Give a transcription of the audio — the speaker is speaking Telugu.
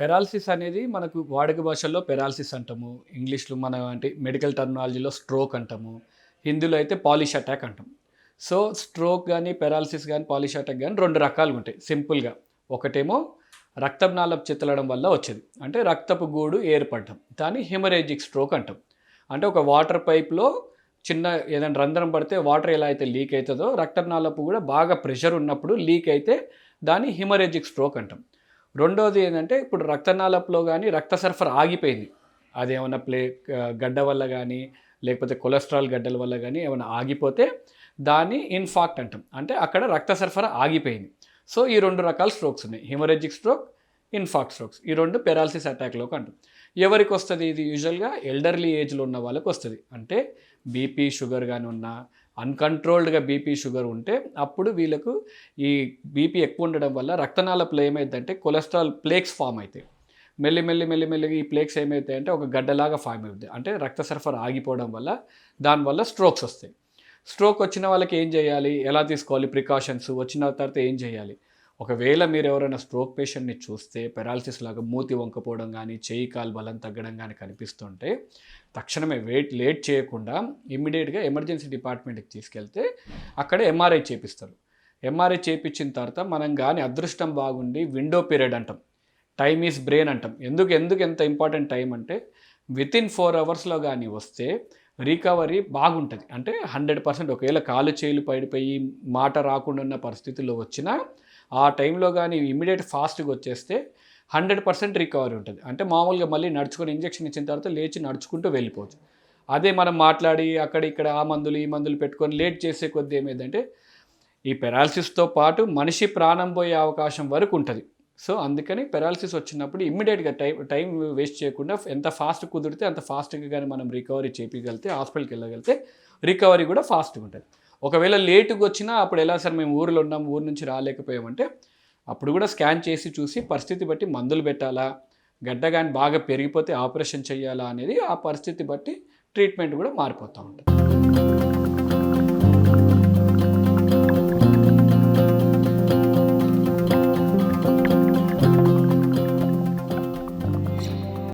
పెరాలసిస్ అనేది మనకు వాడుక భాషల్లో పెరాలసిస్ అంటాము. ఇంగ్లీష్‌లో మన అంటే మెడికల్ టర్మినాలజీలో స్ట్రోక్ అంటాము. హిందీలో అయితే పాలిష్ అటాక్ అంటాం. సో, స్ట్రోక్ గాని, పెరాలసిస్ గాని, పాలిష్ అటాక్ గాని 2 రకాలుగుంటాయి సింపుల్‌గా. ఒకటేమో రక్తపు నాళపు చిత్తలడం వల్ల వచ్చేది. అంటే రక్తపు గూడు ఏర్పడటం. దాన్ని హెమరేజిక్ స్ట్రోక్ అంటాం. అంటే ఒక వాటర్ పైప్‌లో చిన్న ఏదైనా రంధ్రం పడితే వాటర్ ఎలా అయితే లీక్ అయితదో రక్తపు నాళపు కూడా బాగా ప్రెషర్ ఉన్నప్పుడు లీక్ అయితే దాన్ని హెమరేజిక్ స్ట్రోక్ అంటాం. రెండోది ఏంటంటే ఇప్పుడు రక్తనాళపులో గానీ రక్త సరఫరా ఆగిపోయింది. అదేమన్నా గడ్డ వల్ల గానీ, లేకపోతే కొలెస్ట్రాల్ గడ్డల వల్ల గానీ ఏమన్నా ఆగిపోతే దాన్ని ఇన్ఫార్క్ట్ అంటాం. అంటే అక్కడ రక్త సరఫరా ఆగిపోయింది. సో, ఈ 2 రకాల స్ట్రోక్స్ ఉన్నాయి. Haemorrhagic stroke, infarct strokes. ఈ 2 పెరాలసిస్ అటాక్‌లోకి అంటాం. ఎవరికొస్తది ఇది యూజువల్‌గా ఎల్డర్లీ ఏజ్‌లో ఉన్న వాళ్ళకొస్తది. అంటే బీపీ, షుగర్ గాని ఉన్నా, అన్‌కంట్రోల్డ్‌గా బీపీ, షుగర్ ఉంటే అప్పుడు వీళ్ళకు ఈ బీపీ ఎక్కువ ఉండడం వల్ల రక్తనాళపులో ఏమైద్దంటే కొలెస్ట్రాల్ ప్లేక్స్ ఫార్మ్ అయితాయి. మెల్లిగా ఈ ప్లేక్స్ ఏమైతాయంటే ఒక గడ్డలాగా ఫార్మ్ అవుద్ది. అంటే రక్త సరఫరా ఆగిపోవడం వల్ల దానివల్ల స్ట్రోక్స్ వస్తాయి. స్ట్రోక్ వచ్చిన వాళ్ళకి ఏం చేయాలి? ఎలా తీసుకోవాలి ప్రికాషన్స్? వచ్చిన తర్వాత ఏం చేయాలి? ఒకవేళ మీరు ఎవరైనా స్ట్రోక్ పేషెంట్‌ని చూస్తే పెరాలసిస్ లాగా మూతి వంకపోవడం గానీ, చెయ్యి, కాలు బలం తగ్గడం గానీ కనిపిస్తుంటే తక్షణమే లేట్ చేయకుండా ఇమ్మీడియేట్‌గా ఎమర్జెన్సీ డిపార్ట్మెంట్‌కి తీసుకెళ్తే అక్కడ ఎంఆర్ఐ చేపిస్తారు. ఎంఆర్ఐ చేపిచ్చిన తర్వాత మనం గాని అదృష్టం బాగుండి విండో పీరియడ్ అంటాం. టైమ్ ఈజ్ బ్రెయిన్ అంటాం. ఎందుకు ఎంత ఇంపార్టెంట్ టైం అంటే వితిన్ 4 అవర్స్‌లో గానీ వస్తే రికవరీ బాగుంటది. అంటే 100% ఒకవేళ కాళ్ళు చేతులు పడిపోయి మాట రాకుండా ఉన్న పరిస్థితుల్లో వచ్చినా ఆ టైంలో గానీ ఇమ్మీడియేట్ ఫాస్ట్‌గా వచ్చేస్తే 100% రికవరీ ఉంటది. అంటే మామూలుగా మళ్ళీ నడుచుకొని ఇంజెక్షన్ ఇచ్చిన తర్వాత లేచి నడుచుకుంటూ వెళ్ళిపోవచ్చు. అదే మనం మాట్లాడి అక్కడ ఇక్కడ ఆ మందులు, ఈ మందులు పెట్టుకొని లేట్ చేసే కొద్దీ ఏమైందంటే ఈ పెరాలసిస్‌తో పాటు మనిషి ప్రాణం పోయే అవకాశం వరకు ఉంటది. సో, అందుకని పెరాలసిస్ వచ్చినప్పుడు ఇమ్మీడియేట్‌గా టైం వేస్ట్ చేయకుండా ఎంత ఫాస్ట్ కుదిరితే అంత ఫాస్ట్‌గా గాని మనం రికవరీ చేపియగలిగితే హాస్పిటల్‌కెళ్ళగలిగితే రికవరీ కూడా ఫాస్ట్‌గా ఉంటది. ఒకవేళ లేట్‌గా వచ్చినా అప్పుడు ఎలా సార్ మేము ఊర్లో ఉన్నాం, ఊరు నుంచి రాలేకపోయామంటే అప్పుడు కూడా స్కాన్ చేసి చూసి పరిస్థితి బట్టి మందులు పెట్టాలా, గడ్డ గాని బాగా పెరిగిపోతే ఆపరేషన్ చేయాలా అనేది ఆ పరిస్థితి బట్టి ట్రీట్మెంట్ కూడా మారిపోతా ఉంటది.